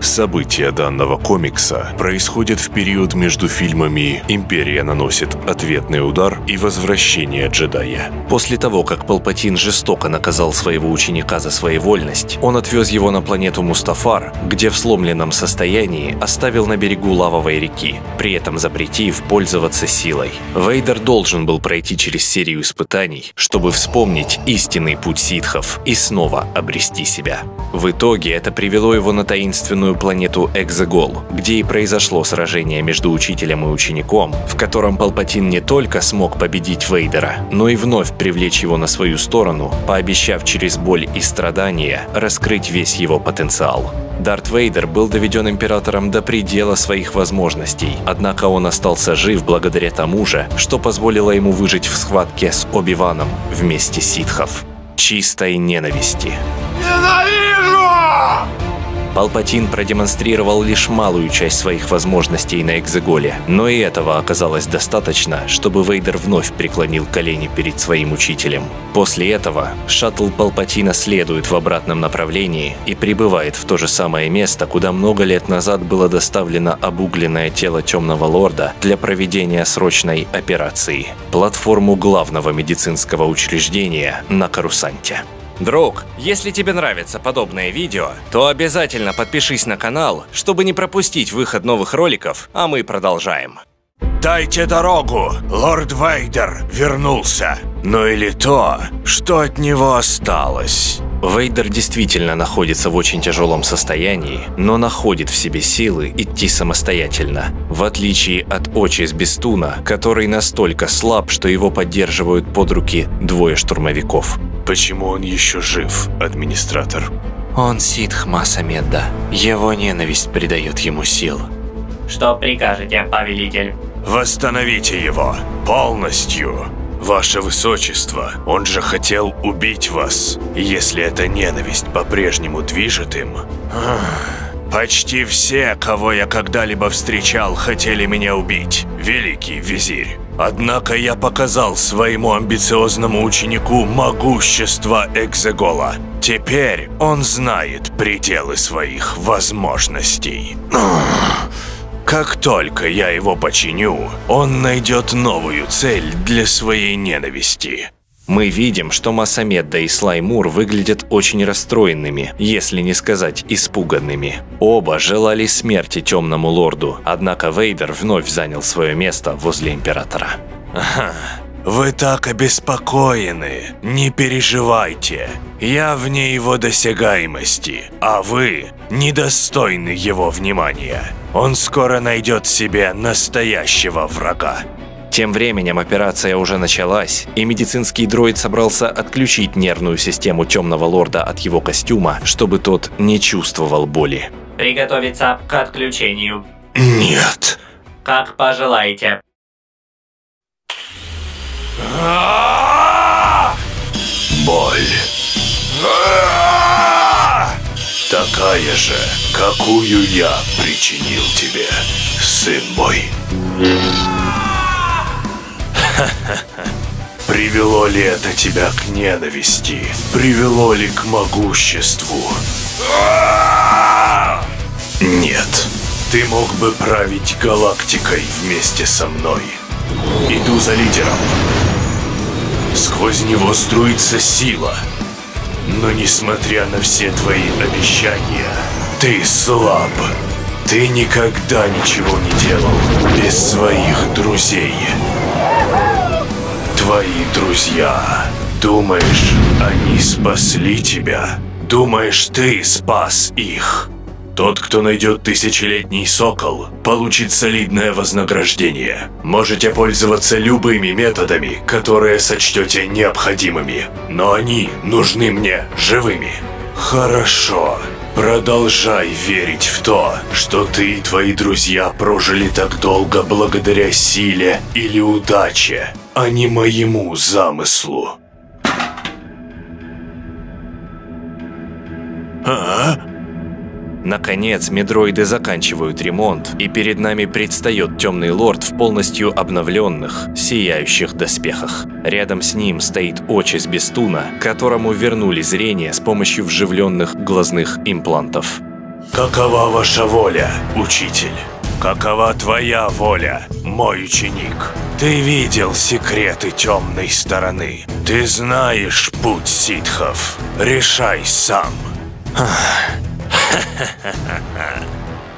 События данного комикса происходят в период между фильмами «Империя наносит ответный удар» и «Возвращение джедая». После того, как Палпатин жестоко наказал своего ученика за своевольность, он отвез его на планету Мустафар, где в сломленном состоянии оставил на берегу лавовой реки, при этом запретив пользоваться силой. Вейдер должен был пройти через серию испытаний, чтобы вспомнить истинный путь ситхов и снова обрести себя. В итоге это привело его на таинственную планету Экзегол, где и произошло сражение между учителем и учеником, в котором Палпатин не только смог победить Вейдера, но и вновь привлечь его на свою сторону, пообещав через боль и страдания раскрыть весь его потенциал. Дарт Вейдер был доведен императором до предела своих возможностей, однако он остался жив благодаря тому же, что позволило ему выжить в схватке с Оби-Ваном вместе ситхов. Чистой ненависти. Ненавижу! Палпатин продемонстрировал лишь малую часть своих возможностей на Экзеголе, но и этого оказалось достаточно, чтобы Вейдер вновь преклонил колени перед своим учителем. После этого шаттл Палпатина следует в обратном направлении и прибывает в то же самое место, куда много лет назад было доставлено обугленное тело Темного Лорда для проведения срочной операции – платформу главного медицинского учреждения на Корусанте. Друг, если тебе нравится подобное видео, то обязательно подпишись на канал, чтобы не пропустить выход новых роликов, а мы продолжаем. Дайте дорогу! Лорд Вейдер вернулся! Ну или то, что от него осталось. Вейдер действительно находится в очень тяжелом состоянии, но находит в себе силы идти самостоятельно, в отличие от Очис Бестуна, который настолько слаб, что его поддерживают под руки двое штурмовиков. Почему он еще жив, администратор? Он ситх Маса Медда. Его ненависть придает ему сил. Что прикажете, повелитель? Восстановите его полностью. Ваше Высочество, он же хотел убить вас. Если эта ненависть по-прежнему движет им... Почти все, кого я когда-либо встречал, хотели меня убить, великий визирь. Однако я показал своему амбициозному ученику могущество Экзегола. Теперь он знает пределы своих возможностей. Как только я его починю, он найдет новую цель для своей ненависти. Мы видим, что Маса Медда и Слай Мур выглядят очень расстроенными, если не сказать испуганными. Оба желали смерти Темному Лорду, однако Вейдер вновь занял свое место возле Императора. Вы так обеспокоены. Не переживайте. Я вне его досягаемости, а вы недостойны его внимания. Он скоро найдет себе настоящего врага. Тем временем операция уже началась, и медицинский дроид собрался отключить нервную систему Темного Лорда от его костюма, чтобы тот не чувствовал боли. Приготовиться к отключению. Нет. Как пожелаете. Боль. Такая же, какую я причинил тебе, сын мой. Привело ли это тебя к ненависти? Привело ли к могуществу? Нет. Ты мог бы править галактикой вместе со мной. Иду за лидером. Сквозь него струится сила. Но несмотря на все твои обещания, ты слаб. Ты никогда ничего не делал без своих друзей. Твои друзья. Думаешь, они спасли тебя? Думаешь, ты спас их? Тот, кто найдет тысячелетний сокол, получит солидное вознаграждение. Можете пользоваться любыми методами, которые сочтете необходимыми, но они нужны мне живыми. Хорошо. Продолжай верить в то, что ты и твои друзья прожили так долго благодаря силе или удаче, а не моему замыслу. Наконец, медроиды заканчивают ремонт, и перед нами предстает Темный Лорд в полностью обновленных, сияющих доспехах. Рядом с ним стоит Очис Бестуна, которому вернули зрение с помощью вживленных глазных имплантов. Какова ваша воля, учитель? Какова твоя воля, мой ученик? Ты видел секреты темной стороны. Ты знаешь путь ситхов. Решай сам.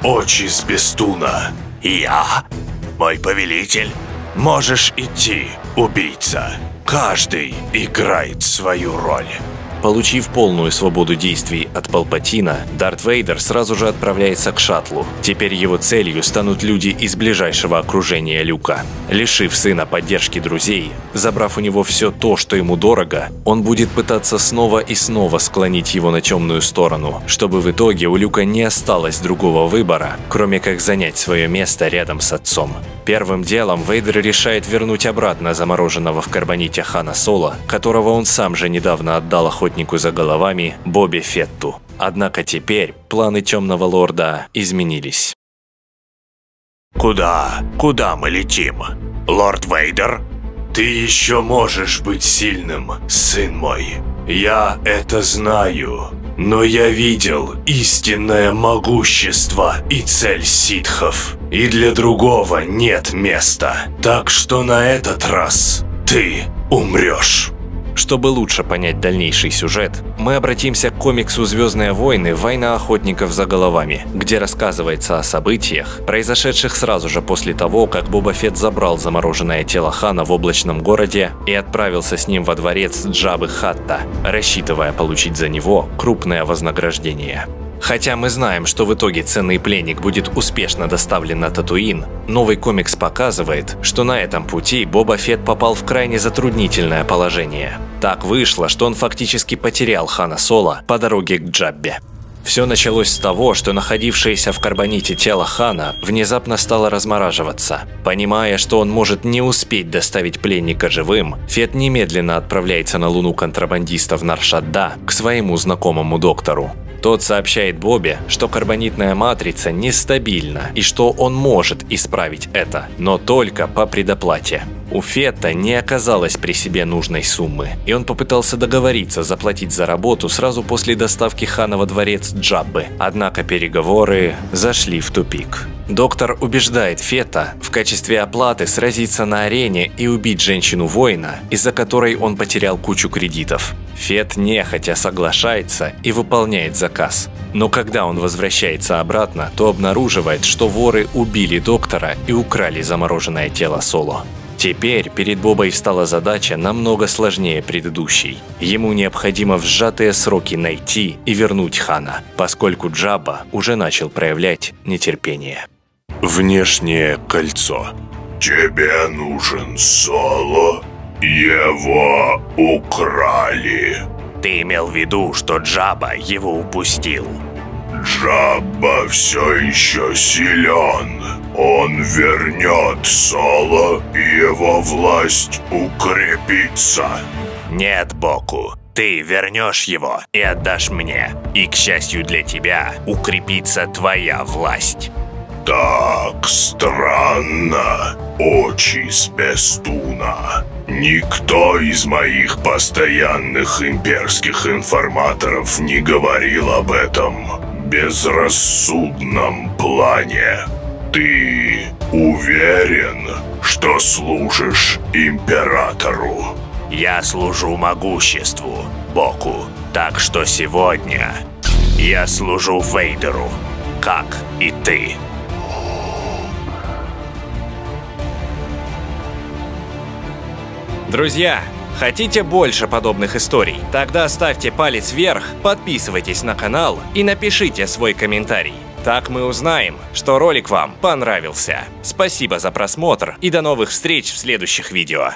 Очи с Бестуна. Я? Мой повелитель? Можешь идти, убийца. Каждый играет свою роль. Получив полную свободу действий от Палпатина, Дарт Вейдер сразу же отправляется к шаттлу. Теперь его целью станут люди из ближайшего окружения Люка. Лишив сына поддержки друзей, забрав у него все то, что ему дорого, он будет пытаться снова и снова склонить его на темную сторону, чтобы в итоге у Люка не осталось другого выбора, кроме как занять свое место рядом с отцом. Первым делом Вейдер решает вернуть обратно замороженного в карбоните Хана Соло, которого он сам же недавно отдал охотнику за головами Бобе Фетту. Однако теперь планы Темного Лорда изменились. Куда мы летим? Лорд Вейдер? Ты еще можешь быть сильным, сын мой. Я это знаю. Но я видел истинное могущество и цель ситхов. И для другого нет места. Так что на этот раз ты умрешь. Чтобы лучше понять дальнейший сюжет, мы обратимся к комиксу «Звездные войны. Война охотников за головами», где рассказывается о событиях, произошедших сразу же после того, как Боба Фетт забрал замороженное тело Хана в облачном городе и отправился с ним во дворец Джаббы Хатта, рассчитывая получить за него крупное вознаграждение. Хотя мы знаем, что в итоге ценный пленник будет успешно доставлен на Татуин, новый комикс показывает, что на этом пути Боба Фетт попал в крайне затруднительное положение. Так вышло, что он фактически потерял Хана Соло по дороге к Джаббе. Все началось с того, что находившееся в карбоните тело Хана внезапно стало размораживаться. Понимая, что он может не успеть доставить пленника живым, Фетт немедленно отправляется на Луну контрабандистов Наршадда к своему знакомому доктору. Тот сообщает Бобе, что карбонитная матрица нестабильна и что он может исправить это, но только по предоплате. У Фетта не оказалось при себе нужной суммы, и он попытался договориться заплатить за работу сразу после доставки Хана во дворец Джаббы. Однако переговоры зашли в тупик. Доктор убеждает Фетта в качестве оплаты сразиться на арене и убить женщину-воина, из-за которой он потерял кучу кредитов. Фетт нехотя соглашается и выполняет заказ. Но когда он возвращается обратно, то обнаруживает, что воры убили доктора и украли замороженное тело Соло. Теперь перед Бобой встала задача намного сложнее предыдущей. Ему необходимо в сжатые сроки найти и вернуть Хана, поскольку Джабба уже начал проявлять нетерпение. Внешнее кольцо. Тебе нужен Соло? Его украли. Ты имел в виду, что Джабба его упустил? Джабба все еще силен. Он вернет Соло, и его власть укрепится. Нет, Боку. Ты вернешь его и отдашь мне. И, к счастью для тебя, укрепится твоя власть. Так странно. Очи с Бестуна. Никто из моих постоянных имперских информаторов не говорил об этом безрассудном плане. Ты уверен, что служишь императору? Я служу могуществу, Боку. Так что сегодня я служу Вейдеру, как и ты. Друзья, хотите больше подобных историй? Тогда ставьте палец вверх, подписывайтесь на канал и напишите свой комментарий. Так мы узнаем, что ролик вам понравился. Спасибо за просмотр и до новых встреч в следующих видео.